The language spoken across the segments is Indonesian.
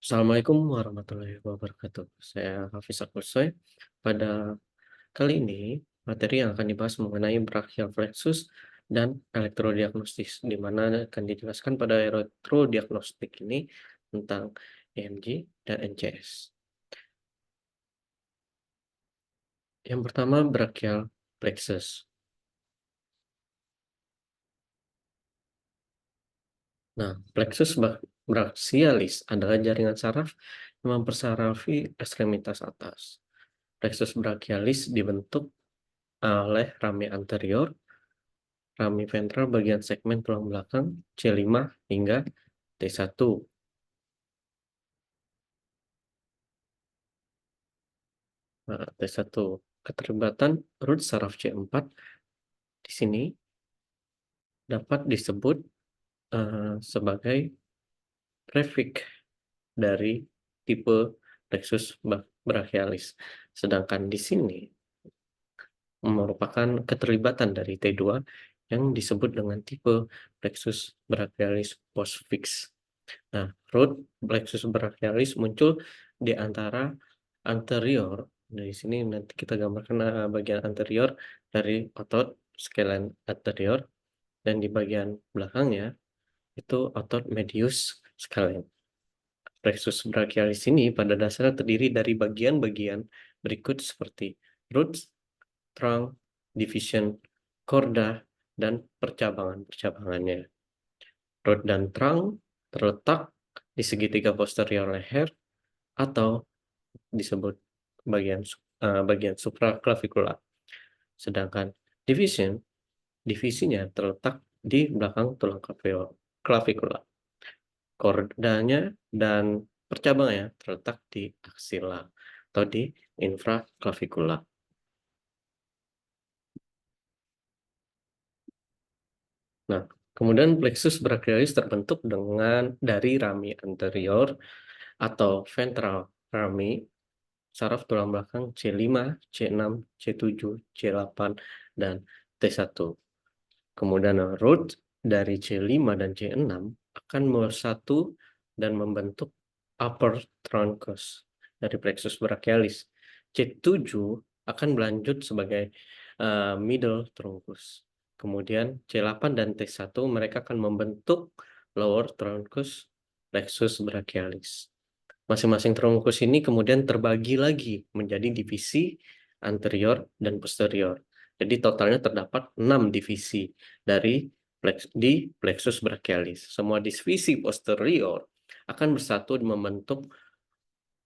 Assalamualaikum warahmatullahi wabarakatuh. Saya Hafiz Akusoi. Pada kali ini, materi yang akan dibahas mengenai brachial plexus dan elektrodiagnostis, di mana akan dijelaskan pada elektrodiagnostik ini tentang EMG dan NCS. Yang pertama, brachial plexus. Nah, plexus brachialis adalah jaringan saraf yang mempersarafi ekstremitas atas. Plexus brachialis dibentuk oleh rami anterior, rami ventral bagian segmen tulang belakang C5 hingga T1. Nah, T1. Keterlibatan root saraf C4 di sini dapat disebut sebagai prefix dari tipe plexus brachialis. Sedangkan di sini merupakan keterlibatan dari T2 yang disebut dengan tipe plexus brachialis postfix. Nah, root plexus brachialis muncul di antara anterior. Dari sini nanti kita gambarkan bagian anterior dari otot skelen anterior, dan di bagian belakangnya itu otot medius skelen. Plexus brachialis ini pada dasarnya terdiri dari bagian-bagian berikut seperti root, trunk, division, korda, dan percabangan-percabangannya. Root dan trunk terletak di segitiga posterior leher atau disebut bagian supraclavicular. Sedangkan divisinya terletak di belakang tulang clavicula. Kordanya dan percabangannya terletak di aksila atau di infraclavicular. Nah, kemudian plexus brachialis terbentuk dari rami anterior atau ventral rami saraf tulang belakang C5, C6, C7, C8, dan T1. Kemudian root dari C5 dan C6 akan bersatu dan membentuk upper truncus dari plexus brachialis. C7 akan berlanjut sebagai middle truncus. Kemudian C8 dan T1 mereka akan membentuk lower truncus plexus brachialis. Masing-masing trunkus ini kemudian terbagi lagi menjadi divisi anterior dan posterior. Jadi totalnya terdapat 6 divisi di plexus brachialis. Semua divisi posterior akan bersatu membentuk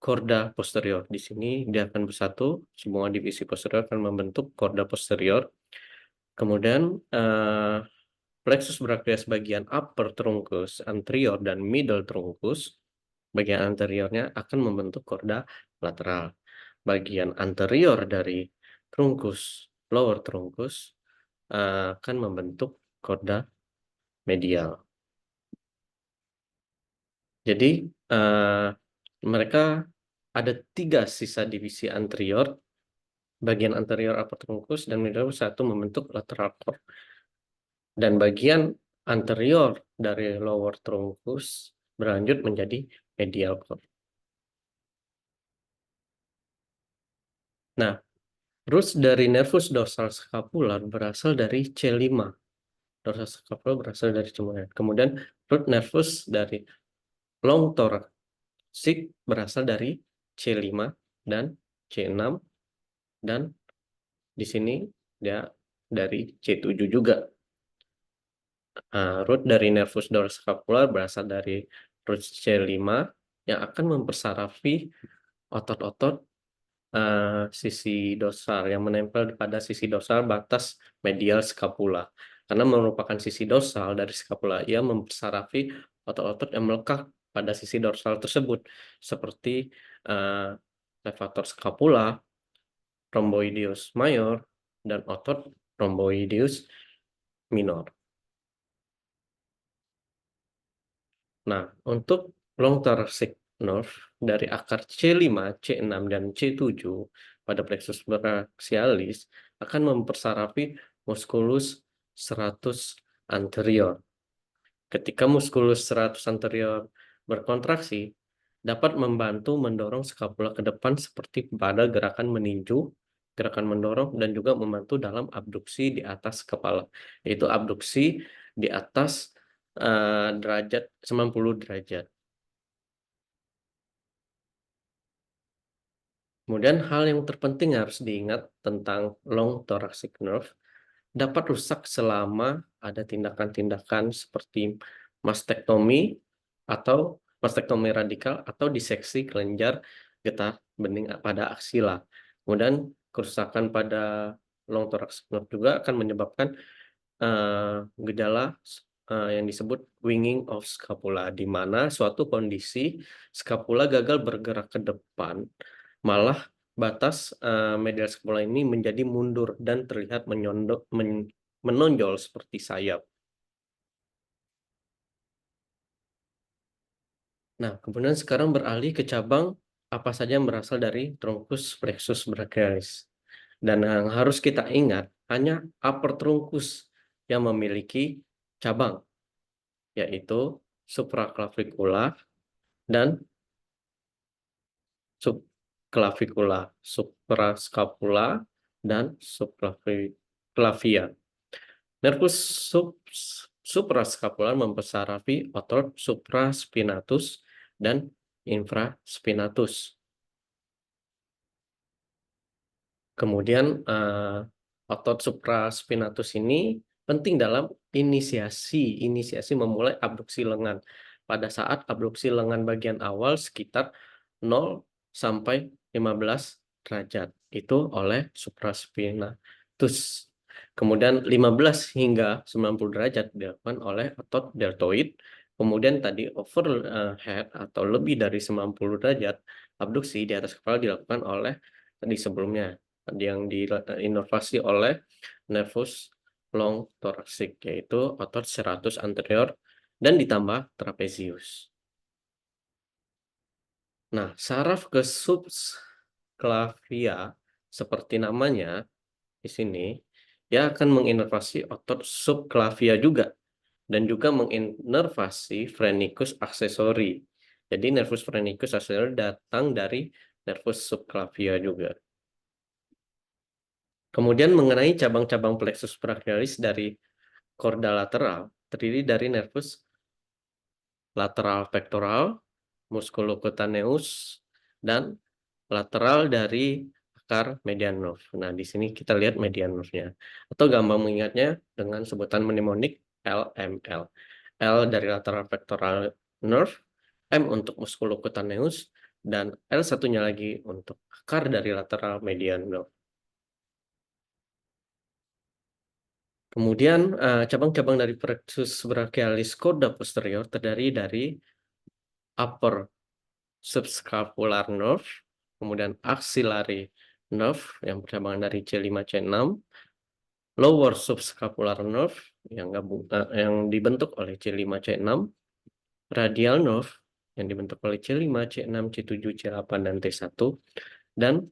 korda posterior. Di sini dia akan bersatu, semua divisi posterior akan membentuk korda posterior. Kemudian plexus brachialis bagian upper truncus anterior dan middle truncus bagian anteriornya akan membentuk korda lateral. Bagian anterior dari lower trunkus akan membentuk korda medial. Jadi mereka ada 3 sisa divisi anterior, bagian anterior upper trunkus dan middle satu membentuk lateral cord. Dan bagian anterior dari lower trunkus berlanjut menjadi medial cord. Nah, roots dari nervus dorsal scapular berasal dari C5. Dorsal scapular berasal dari C5. Kemudian root nervus dari long thoracic berasal dari C5 dan C6, dan di sini dia dari C7 juga. Root dari nervus dorsal scapular berasal dari root C5 yang akan mempersarafi otot-otot sisi dorsal yang menempel pada sisi dorsal batas medial scapula. Karena merupakan sisi dorsal dari scapula, ia mempersarafi otot-otot yang melekat pada sisi dorsal tersebut, seperti levator scapula, rhomboideus major, dan otot rhomboideus minor. Nah, untuk long thoracic nerve dari akar C5, C6, dan C7 pada plexus brachialis akan mempersarafi musculus serratus anterior. Ketika musculus serratus anterior berkontraksi, dapat membantu mendorong skapula ke depan seperti pada gerakan meninju, gerakan mendorong, dan juga membantu dalam abduksi di atas kepala, yaitu abduksi di atas derajat 90 derajat. Kemudian hal yang terpenting yang harus diingat tentang long thoracic nerve dapat rusak selama ada tindakan-tindakan seperti mastektomi atau mastektomi radikal atau diseksi kelenjar getah bening pada aksila. Kemudian kerusakan pada long thoracic nerve juga akan menyebabkan gejala yang disebut winging of scapula, di mana suatu kondisi scapula gagal bergerak ke depan, malah batas medial scapula ini menjadi mundur dan terlihat menonjol seperti sayap. Nah, kemudian sekarang beralih ke cabang apa saja yang berasal dari truncus flexus brachialis. Dan yang harus kita ingat, hanya upper truncus yang memiliki cabang, yaitu supraclavicular dan subclavicular, suprascapula dan subclavia. Nervus suprascapular mempengaruhi otot supraspinatus dan infraspinatus. Kemudian otot supraspinatus ini penting dalam inisiasi memulai abduksi lengan. Pada saat abduksi lengan bagian awal sekitar 0 sampai 15 derajat. Itu oleh supraspinatus. Kemudian 15 hingga 90 derajat dilakukan oleh otot deltoid. Kemudian tadi overhead atau lebih dari 90 derajat abduksi di atas kepala dilakukan oleh tadi sebelumnya yang diinovasi oleh nervus long thoracic, yaitu otot serratus anterior dan ditambah trapezius. Nah, saraf ke subclavia seperti namanya di sini, dia akan menginervasi otot subclavia juga dan juga menginervasi phrenicus accessori. Jadi nervus phrenicus accessori datang dari nervus subclavia juga. Kemudian mengenai cabang-cabang plexus brachialis dari korda lateral, terdiri dari nervus lateral pectoral, musculocutaneus, dan lateral dari akar median nerve. Nah, di sini kita lihat median nerve-nya. Atau gampang mengingatnya dengan sebutan mnemonik LML. L dari lateral pectoral nerve, M untuk musculocutaneus, dan L satunya lagi untuk akar dari lateral median nerve. Kemudian cabang-cabang dari plexus brachialis korda posterior terdiri dari upper subscapular nerve, kemudian axillary nerve yang bercabang dari C5-C6, lower subscapular nerve yang dibentuk oleh C5-C6, radial nerve yang dibentuk oleh C5, C6, C7, C8, dan T1, dan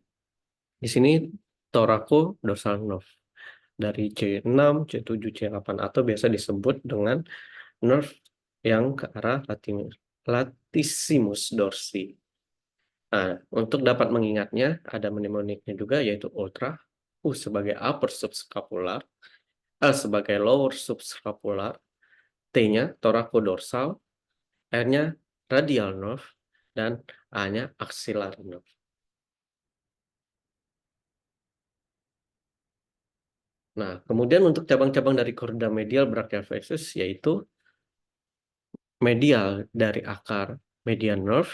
di sini thoracodorsal nerve dari C6, C7, C8 atau biasa disebut dengan nerve yang ke arah latissimus dorsi. Nah, untuk dapat mengingatnya, ada mnemoniknya juga, yaitu ultra, U sebagai upper subscapular, L sebagai lower subscapular, T-nya thoracodorsal, R-nya radial nerve, dan A-nya axillary nerve. Nah, kemudian untuk cabang-cabang dari korda medial brachial plexus, yaitu medial dari akar median nerve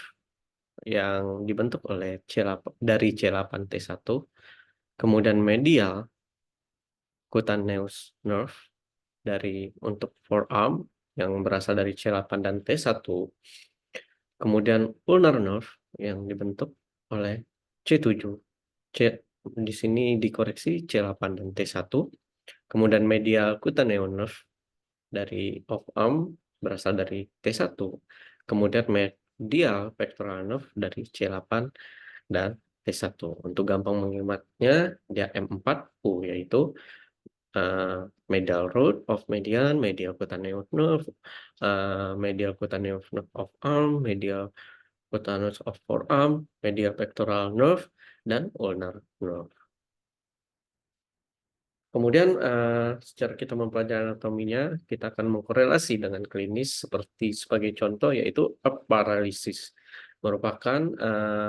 yang dibentuk oleh dari C8-T1, kemudian medial cutaneous nerve untuk forearm yang berasal dari C8 dan T1, kemudian ulnar nerve yang dibentuk oleh C7, di sini dikoreksi C8 dan T1, kemudian medial cutaneous nerve dari off arm berasal dari T1, kemudian medial pectoral nerve dari C8 dan T1. Untuk gampang mengingatnya, dia M4U, yaitu medial root of median, medial cutaneous nerve, medial cutaneous nerve of arm, medial cutaneous of forearm, medial pectoral nerve, dan ulnar nerve. Kemudian, secara kita mempelajari anatominya, kita akan mengkorelasi dengan klinis seperti sebagai contoh yaitu up paralysis. Merupakan,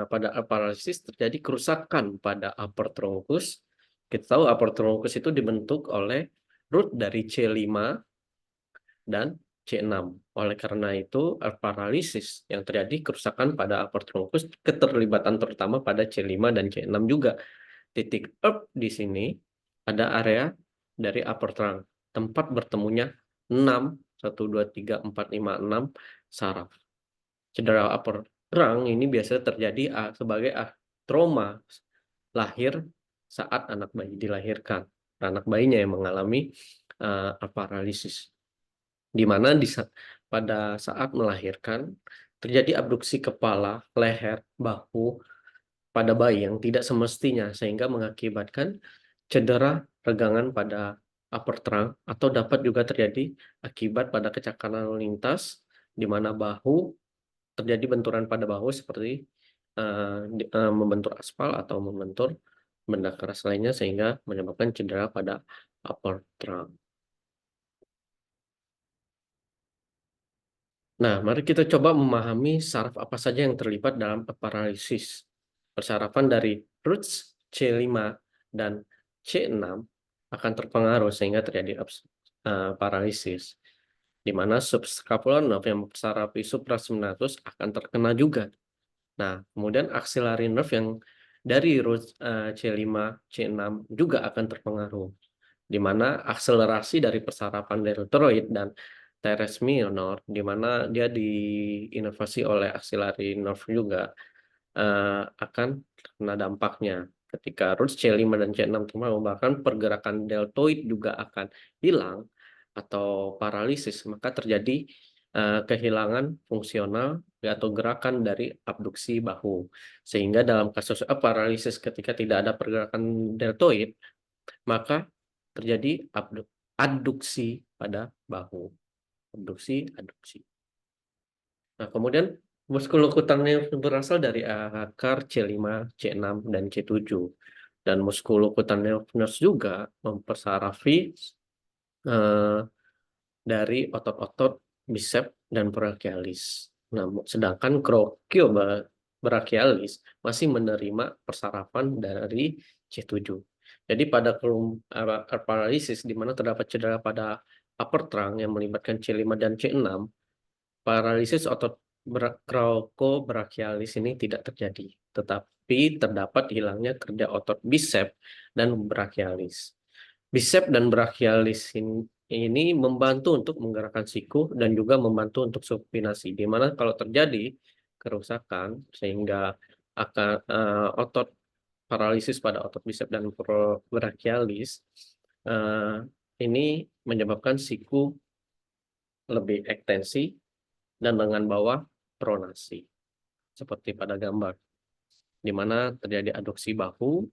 pada up paralysis terjadi kerusakan pada upper truncus. Kita tahu upper truncus itu dibentuk oleh root dari C5 dan C6. Oleh karena itu, paralysis yang terjadi kerusakan pada upper truncus, keterlibatan terutama pada C5 dan C6 juga. Titik up di sini ada area dari upper trunk, tempat bertemunya 6, 1, 2, 3, 4, 5, 6 saraf. Cedera upper trunk ini biasanya terjadi sebagai trauma lahir saat anak bayi dilahirkan. Anak bayinya yang mengalami paralisis. Di mana pada saat melahirkan terjadi abduksi kepala, leher, bahu pada bayi yang tidak semestinya sehingga mengakibatkan cedera regangan pada upper trunk atau dapat juga terjadi akibat pada kecakaran lalu lintas di mana bahu terjadi benturan pada bahu seperti membentur aspal atau membentur benda keras lainnya sehingga menyebabkan cedera pada upper trunk. Nah, mari kita coba memahami saraf apa saja yang terlibat dalam paralisis. Persarafan dari roots C5 dan C6 akan terpengaruh sehingga terjadi paralisis, di mana subscapular nerve yang mempersarafi supraspinatus akan terkena juga. Nah, kemudian axillary nerve yang dari roots C5, C6 juga akan terpengaruh, di mana akselerasi dari persarapan deltoid dan teres minor, di mana dia diinovasi oleh axillary nerve juga, akan terkena dampaknya. Ketika roots C5 dan C6 terpengaruh, bahkan pergerakan deltoid juga akan hilang atau paralisis, maka terjadi kehilangan fungsional atau gerakan dari abduksi bahu. Sehingga dalam kasus paralisis ketika tidak ada pergerakan deltoid, maka terjadi adduksi pada bahu. Abduksi, adduksi. Nah, kemudian muskulokutarnya berasal dari akar C5, C6, dan C7. Dan muskulokutarnya juga mempersarafi dari otot-otot bicep dan brachialis. Nah, sedangkan brachialis masih menerima persarafan dari C7. Jadi pada paralisis di mana terdapat cedera pada upper trunk yang melibatkan C5 dan C6, paralisis otot brachialis ini tidak terjadi, tetapi terdapat hilangnya kerja otot bicep dan brachialis. Bicep dan brachialis ini membantu untuk menggerakkan siku dan juga membantu untuk supinasi. Di mana kalau terjadi kerusakan sehingga akan otot paralisis pada otot bicep dan brachialis, ini menyebabkan siku lebih ekstensi dan lengan bawah pronasi, seperti pada gambar, di mana terjadi aduksi bahu,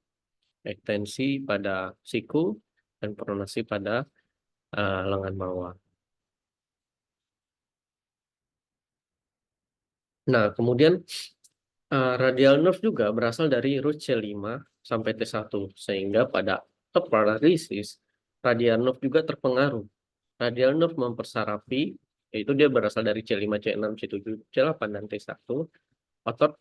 ekstensi pada siku, dan pronasi pada lengan bawah. Nah, kemudian radial nerve juga berasal dari root C5 sampai T1, sehingga pada paralysis, radial nerve juga terpengaruh. Radial nerve mempersarafi, yaitu dia berasal dari C5, C6, C7, C8, dan T1, otot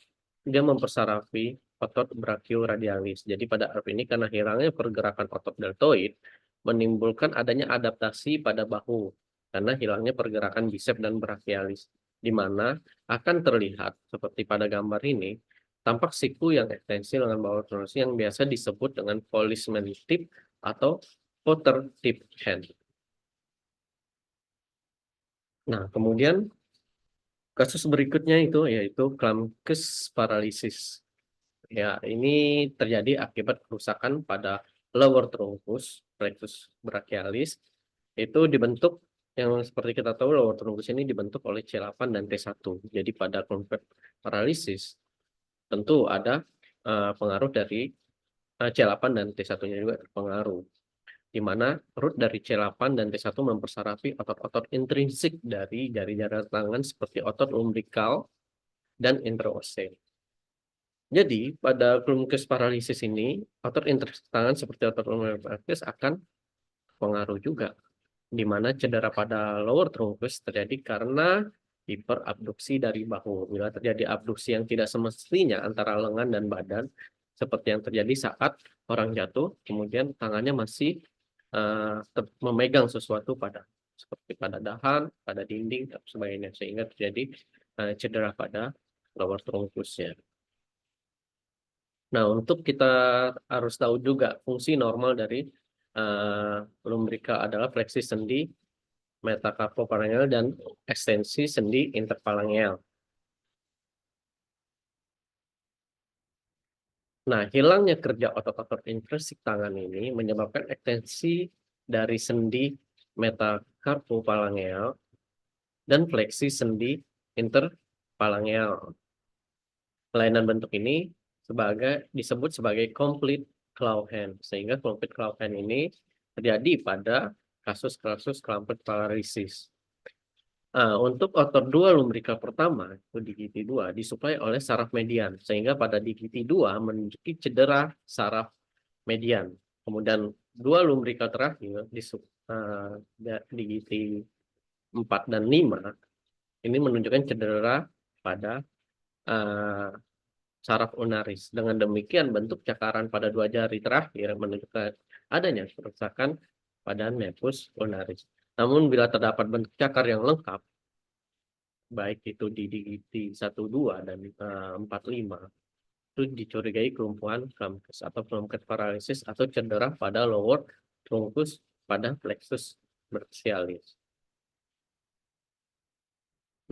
dia mempersarafi otot brachioradialis. Jadi pada araf ini karena hilangnya pergerakan otot deltoid menimbulkan adanya adaptasi pada bahu karena hilangnya pergerakan bicep dan brachialis, di mana akan terlihat seperti pada gambar ini tampak siku yang ekstensi lengan bawah pronasi yang biasa disebut dengan policeman tip atau potter tip hand. Nah, kemudian kasus berikutnya itu yaitu Klumpke's paralysis. Ya, ini terjadi akibat kerusakan pada lower truncus, plexus brachialis. Itu dibentuk yang seperti kita tahu lower truncus ini dibentuk oleh C8 dan T1. Jadi pada Klumpke paralysis tentu ada pengaruh dari C8 dan T1-nya juga terpengaruh. Di mana root dari C8 dan T1 mempersarafi otot-otot intrinsik dari jari-jari tangan seperti otot umbilical, dan intraosean. Jadi pada columbus paralisis ini, otot interaksi tangan seperti otot lumbar akan pengaruh juga, di mana cedera pada lower trunkus terjadi karena hiperabduksi dari bahu. Bila terjadi abduksi yang tidak semestinya antara lengan dan badan, seperti yang terjadi saat orang jatuh, kemudian tangannya masih memegang sesuatu seperti pada dahan, pada dinding, dan sebagainya, sehingga terjadi cedera pada lower trunkusnya. Nah, untuk kita harus tahu juga fungsi normal dari lumbrica adalah fleksi sendi metacarpophalangeal dan ekstensi sendi interphalangeal. Nah, hilangnya kerja otot-otot intrinsik tangan ini menyebabkan ekstensi dari sendi metacarpophalangeal dan fleksi sendi interphalangeal. Kelainan bentuk ini disebut sebagai complete claw hand, sehingga complete claw hand ini terjadi pada kasus-kasus clumped paralysis. Untuk otot dua lumbrical pertama, itu di gigi 2, disuplai oleh saraf median, sehingga pada di gigi 2 menunjuki cedera saraf median. Kemudian dua lumbrical terakhir di gigi 4 dan 5, ini menunjukkan cedera pada saraf ulnaris. Dengan demikian, bentuk cakaran pada dua jari terakhir menunjukkan adanya kerusakan pada nervus ulnaris. Namun bila terdapat bentuk cakar yang lengkap, baik itu di gigi 1, 2, dan 4, 5, itu dicurigai kelumpuhan clumpus atau clumpus paralysis atau cedera pada lower trunkus pada plexus brachialis.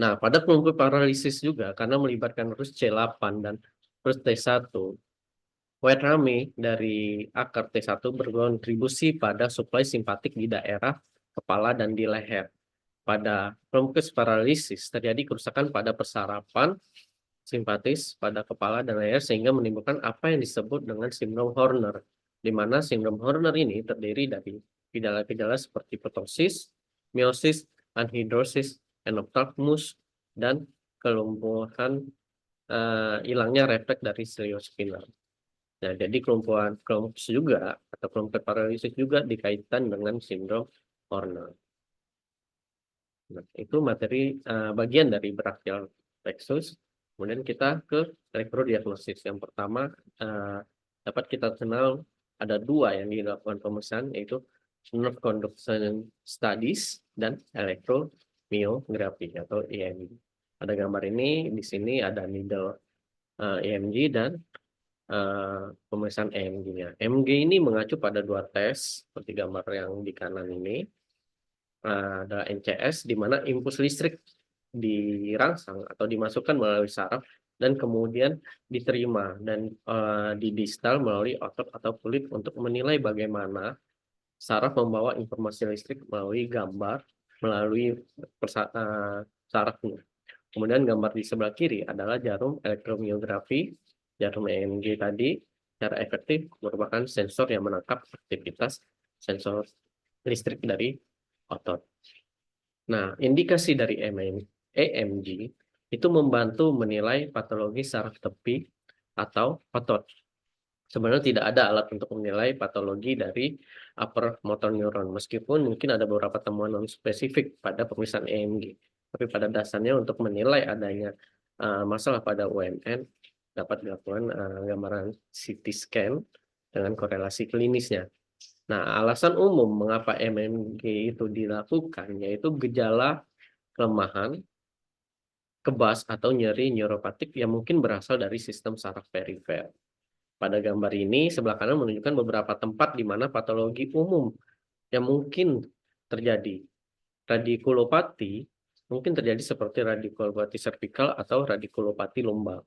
Nah, pada clumpus paralysis juga karena melibatkan rus C8 dan rus T1, white rami dari akar T1 berkontribusi pada suplai simpatik di daerah kepala dan di leher. Pada clumpus paralysis terjadi kerusakan pada persarapan simpatis pada kepala dan leher sehingga menimbulkan apa yang disebut dengan sindrom Horner, di mana sindrom Horner ini terdiri dari gejala-gejala seperti ptosis, meiosis, anhidrosis, enophthalmus, dan kelumpuhan hilangnya refleks dari ciliospinal. Nah, jadi kelumpuhan clumpus juga atau clumpus paralisis juga dikaitkan dengan sindrom Horner. Nah, itu materi bagian dari brachial plexus. Kemudian kita ke elektrodiagnosis. Yang pertama dapat kita kenal ada dua yang dilakukan pemeriksaan, yaitu nerve conduction studies dan elektromyografi atau EMG. Pada gambar ini di sini ada needle EMG dan pemeriksaan EMG-nya. EMG ini mengacu pada dua tes seperti gambar yang di kanan ini. Ada NCS di mana impuls listrik dirangsang atau dimasukkan melalui saraf dan kemudian diterima dan di distal melalui otot atau kulit untuk menilai bagaimana saraf membawa informasi listrik melalui gambar melalui sarafnya. Kemudian gambar di sebelah kiri adalah jarum elektromyografi, jarum EMG tadi secara efektif merupakan sensor yang menangkap aktivitas sensor listrik dari otot. Nah, indikasi dari EMG itu membantu menilai patologi saraf tepi atau otot. Sebenarnya tidak ada alat untuk menilai patologi dari upper motor neuron, meskipun mungkin ada beberapa temuan non spesifik pada pemeriksaan EMG. Tapi pada dasarnya untuk menilai adanya masalah pada UMN dapat dilakukan gambaran CT scan dengan korelasi klinisnya. Nah, alasan umum mengapa MMG itu dilakukan yaitu gejala kelemahan, kebas atau nyeri neuropatik yang mungkin berasal dari sistem saraf perifer. Pada gambar ini sebelah kanan menunjukkan beberapa tempat di mana patologi umum yang mungkin terjadi. Radikulopati mungkin terjadi seperti radikulopati servikal atau radikulopati lumbar.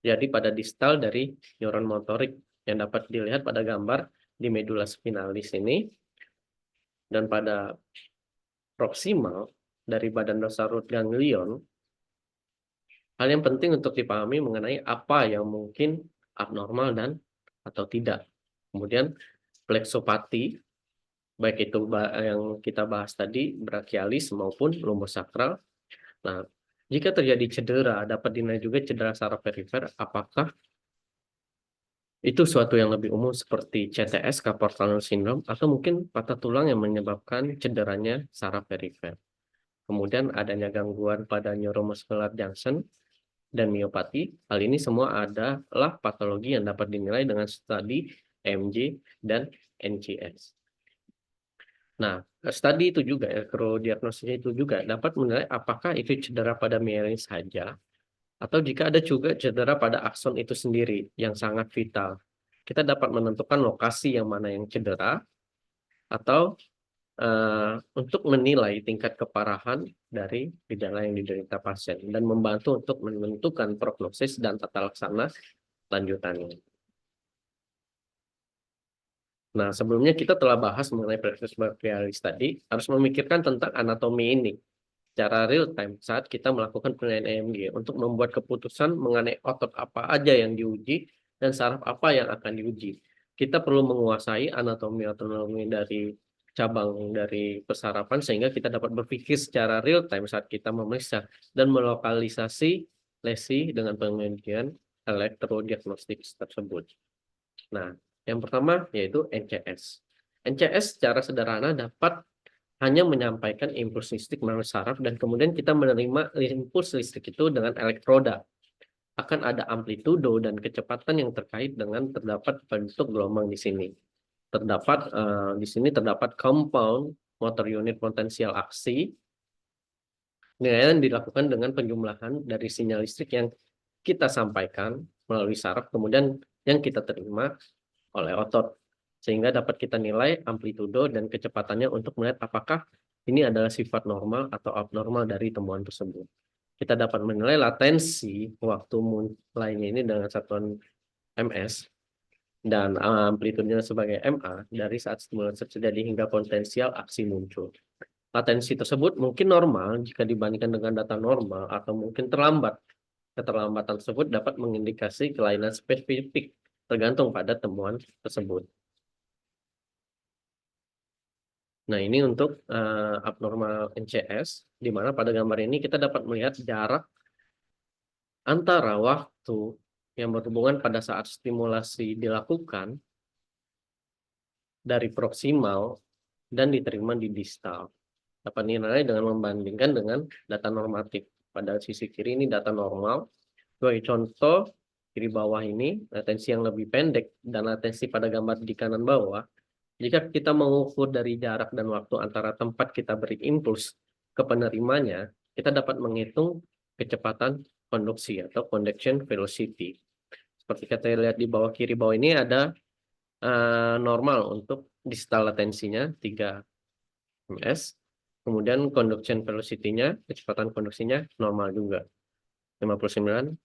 Jadi pada distal dari neuron motorik yang dapat dilihat pada gambar di medula spinalis ini, dan pada proksimal dari badan dorsal root ganglion, hal yang penting untuk dipahami mengenai apa yang mungkin abnormal dan atau tidak. Kemudian plexopati, baik itu yang kita bahas tadi, brachialis maupun lumbosakral. Nah, Jika terjadi cedera, dapat dinilai juga cedera saraf perifer, apakah itu suatu yang lebih umum seperti CTS, carpal tunnel syndrome, atau mungkin patah tulang yang menyebabkan cederanya saraf perifer. Kemudian adanya gangguan pada neuromuscular junction dan miopati. Hal ini semua adalah patologi yang dapat dinilai dengan studi EMG dan NGS. Nah, studi itu juga, elektrodiagnosisnya itu juga dapat menilai apakah itu cedera pada mielin saja, atau jika ada juga cedera pada akson itu sendiri yang sangat vital. Kita dapat menentukan lokasi yang mana yang cedera, atau untuk menilai tingkat keparahan dari gejala yang diderita pasien, dan membantu untuk menentukan prognosis dan tata laksana lanjutannya. Nah, sebelumnya kita telah bahas mengenai practice brachialis tadi, harus memikirkan tentang anatomi ini secara real time saat kita melakukan penilaian EMG untuk membuat keputusan mengenai otot apa aja yang diuji dan saraf apa yang akan diuji. Kita perlu menguasai anatomi dari cabang dari persarapan sehingga kita dapat berpikir secara real time saat kita memeriksa dan melokalisasi lesi dengan penelitian elektrodiagnostik tersebut. Nah, yang pertama yaitu NCS. NCS secara sederhana dapat hanya menyampaikan impuls listrik melalui saraf, dan kemudian kita menerima impuls listrik itu dengan elektroda. Akan ada amplitudo dan kecepatan yang terkait dengan terdapat bentuk gelombang di sini. Di sini terdapat compound motor unit potensial aksi. Penilaian dilakukan dengan penjumlahan dari sinyal listrik yang kita sampaikan melalui saraf, kemudian yang kita terima oleh otot, sehingga dapat kita nilai amplitudo dan kecepatannya untuk melihat apakah ini adalah sifat normal atau abnormal dari temuan tersebut. Kita dapat menilai latensi waktu mulainya ini dengan satuan ms, dan amplitudenya sebagai MA dari saat stimulasi terjadi hingga potensial aksi muncul. Latensi tersebut mungkin normal jika dibandingkan dengan data normal, atau mungkin terlambat. Keterlambatan tersebut dapat mengindikasi kelainan spesifik tergantung pada temuan tersebut. Nah, ini untuk abnormal NCS, di mana pada gambar ini kita dapat melihat jarak antara waktu yang berhubungan pada saat stimulasi dilakukan dari proksimal dan diterima di distal. Dapat dinilai dengan membandingkan dengan data normatif. Pada sisi kiri ini data normal. Sebagai contoh, kiri bawah ini latensi yang lebih pendek, dan latensi pada gambar di kanan bawah. Jika kita mengukur dari jarak dan waktu antara tempat kita beri impuls ke penerimanya, kita dapat menghitung kecepatan konduksi atau conduction velocity. Seperti kita lihat di bawah kiri bawah ini ada normal untuk distal latensinya 3 ms, kemudian conduction velocity-nya, kecepatan konduksinya normal juga 59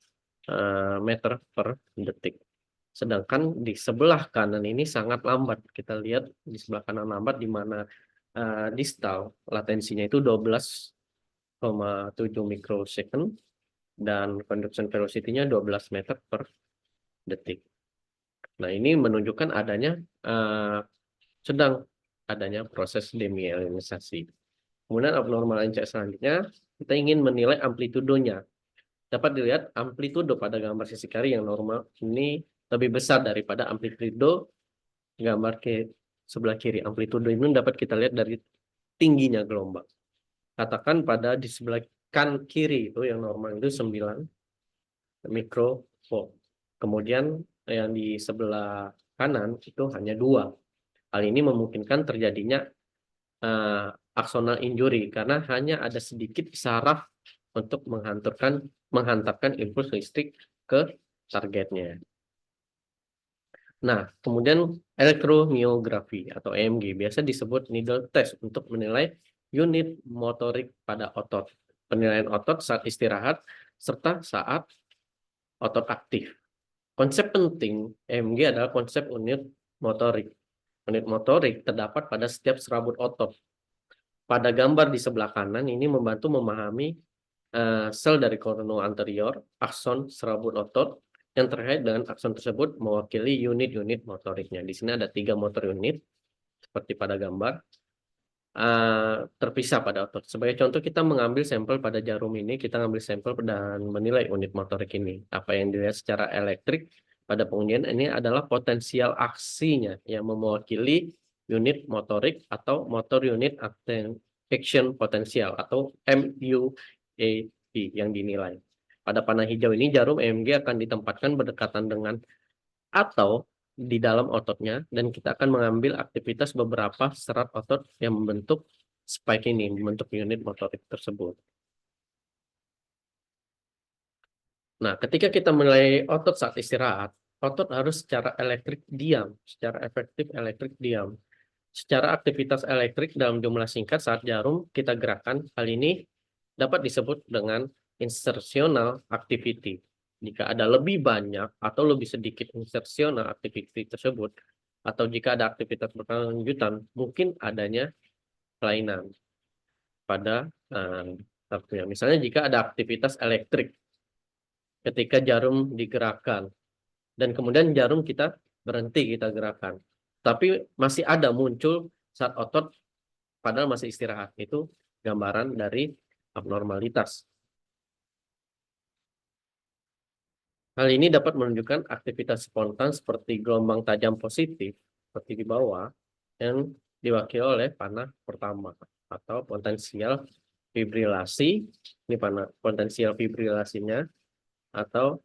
meter per detik. Sedangkan di sebelah kanan ini sangat lambat. Kita lihat di sebelah kanan lambat, di mana distal latensinya itu 12,7 mikrosecond dan conduction velocity-nya 12 meter per detik. Nah, ini menunjukkan adanya sedang adanya proses demyelinisasi. Kemudian abnormal NCS selanjutnya, kita ingin menilai amplitudonya. Dapat dilihat amplitudo pada gambar sisi kiri yang normal ini lebih besar daripada amplitudo gambar ke sebelah kiri. Amplitudo ini dapat kita lihat dari tingginya gelombang. Katakan pada di sebelah kan kiri itu yang normal itu 9 mikrovolt. Kemudian yang di sebelah kanan itu hanya 2. Hal ini memungkinkan terjadinya axonal injury karena hanya ada sedikit saraf untuk menghantarkan impuls listrik ke targetnya. Nah, kemudian elektromyografi atau EMG biasa disebut needle test untuk menilai unit motorik pada otot, penilaian otot saat istirahat, serta saat otot aktif. Konsep penting EMG adalah konsep unit motorik. Unit motorik terdapat pada setiap serabut otot. Pada gambar di sebelah kanan ini membantu memahami sel dari korno anterior, akson serabut otot, yang terkait dengan akson tersebut mewakili unit-unit motoriknya. Di sini ada 3 motor unit, seperti pada gambar. terpisah pada otot. Sebagai contoh kita mengambil sampel pada jarum ini, kita ngambil sampel dan menilai unit motorik ini. Apa yang dilihat secara elektrik pada pengujian ini adalah potensial aksinya yang mewakili unit motorik atau motor unit action potensial atau MUAP yang dinilai. Pada panah hijau ini jarum EMG akan ditempatkan berdekatan dengan atau di dalam ototnya dan kita akan mengambil aktivitas beberapa serat otot yang membentuk spike ini, membentuk unit motorik tersebut. Nah, ketika kita menilai otot saat istirahat, otot harus secara elektrik diam, secara efektif elektrik diam. Secara aktivitas elektrik dalam jumlah singkat saat jarum kita gerakan, hal ini dapat disebut dengan insertional activity. Jika ada lebih banyak atau lebih sedikit insertional activity tersebut, atau jika ada aktivitas berkelanjutan, mungkin adanya kelainan pada satunya. Misalnya jika ada aktivitas elektrik ketika jarum digerakkan, dan kemudian jarum kita berhenti kita gerakan. Tapi masih ada muncul saat otot padahal masih istirahat. Itu gambaran dari abnormalitas. Hal ini dapat menunjukkan aktivitas spontan seperti gelombang tajam positif, seperti di bawah, yang diwakili oleh panah pertama, atau potensial fibrilasi, ini panah potensial fibrilasinya, atau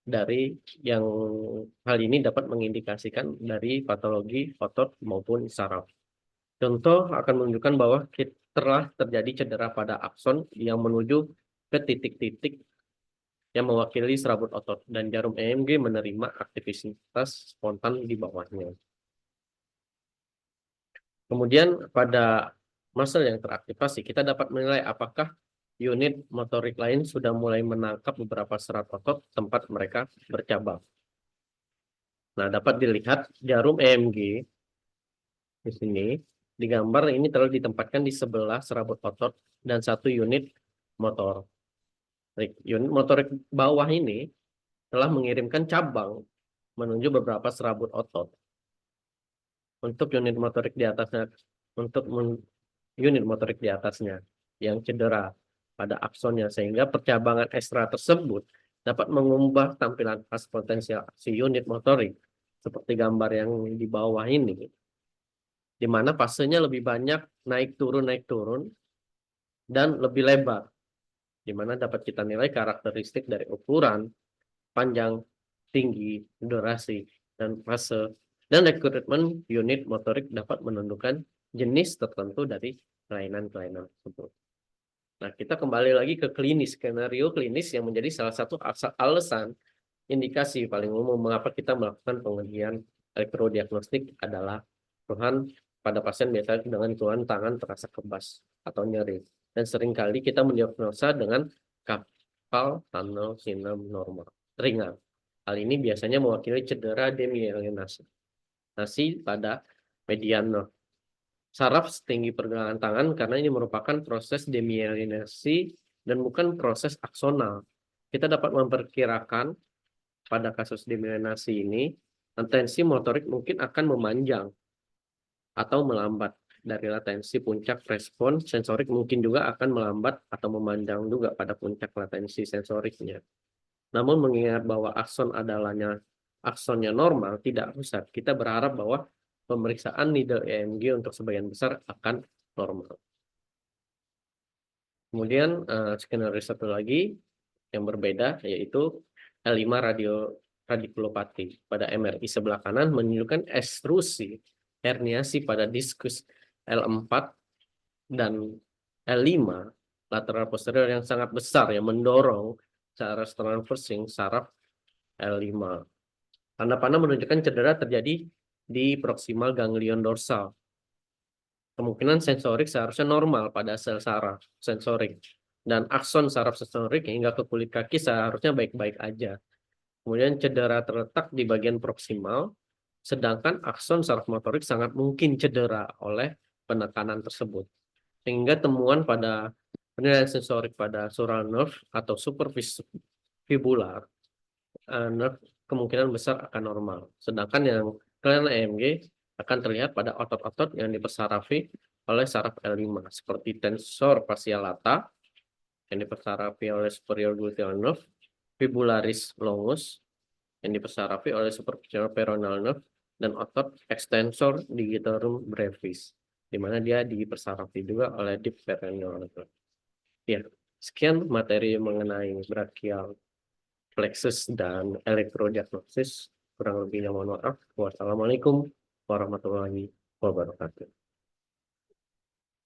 dari yang hal ini dapat mengindikasikan dari patologi otot maupun saraf. Contoh akan menunjukkan bahwa telah terjadi cedera pada akson yang menuju ke titik-titik yang mewakili serabut otot dan jarum EMG menerima aktivitas spontan di bawahnya. Kemudian pada muscle yang teraktivasi kita dapat menilai apakah unit motorik lain sudah mulai menangkap beberapa serat otot tempat mereka bercabang. Nah, dapat dilihat jarum EMG di sini di gambar ini telah ditempatkan di sebelah serabut otot dan satu unit motor. Unit motorik bawah ini telah mengirimkan cabang menuju beberapa serabut otot. Untuk unit motorik di atasnya, unit motorik di atasnya yang cedera pada aksonnya, sehingga percabangan ekstra tersebut dapat mengubah tampilan khas potensial aksi unit motorik seperti gambar yang di bawah ini, di mana fasenya lebih banyak naik turun dan lebih lebar, di mana dapat kita nilai karakteristik dari ukuran, panjang, tinggi, durasi, dan fase, dan rekrutmen unit motorik dapat menentukan jenis tertentu dari kelainan-kelainan tersebut. Nah, kita kembali lagi ke klinis, skenario klinis yang menjadi salah satu alasan indikasi paling umum mengapa kita melakukan pengujian elektrodiagnostik adalah keluhan pada pasien biasanya dengan keluhan tangan terasa kebas atau nyeri. Dan seringkali kita mendiagnosa dengan carpal tunnel syndrome normal ringan. Hal ini biasanya mewakili cedera demyelinasi pada median nerve saraf setinggi pergelangan tangan karena ini merupakan proses demyelinasi dan bukan proses aksonal. Kita dapat memperkirakan pada kasus demyelinasi ini tensi motorik mungkin akan memanjang atau melambat. Dari latensi puncak respon sensorik mungkin juga akan melambat atau memanjang juga pada puncak latensi sensoriknya. Namun mengingat bahwa aksonnya normal, tidak rusak, kita berharap bahwa pemeriksaan needle EMG untuk sebagian besar akan normal. Kemudian skenario satu lagi yang berbeda yaitu L5 radikulopati. Pada MRI sebelah kanan menunjukkan ekstrusi herniasi pada diskus L4 dan L5 lateral posterior yang sangat besar yang mendorong secara transversing saraf L5. Tanda panah menunjukkan cedera terjadi di proksimal ganglion dorsal. Kemungkinan sensorik seharusnya normal pada sel saraf sensorik. Dan akson saraf sensorik hingga ke kulit kaki seharusnya baik-baik aja. Kemudian cedera terletak di bagian proksimal, sedangkan akson saraf motorik sangat mungkin cedera oleh penekanan tersebut. Sehingga temuan pada penilaian sensorik pada sural nerve atau superfibular nerve kemungkinan besar akan normal. Sedangkan yang kelainan EMG akan terlihat pada otot-otot yang dipersarafi oleh saraf L5 seperti tensor fascial lata yang dipersarafi oleh superior gluteal nerve, fibularis longus yang dipersarafi oleh superficial peroneal nerve, dan otot extensor digitorum brevis, di mana dia dipersarafi juga oleh deep peroneal nerve. Ya, sekian materi mengenai brachial plexus dan elektrodiagnosis. Kurang lebihnya mohon maaf. Wassalamualaikum warahmatullahi wabarakatuh.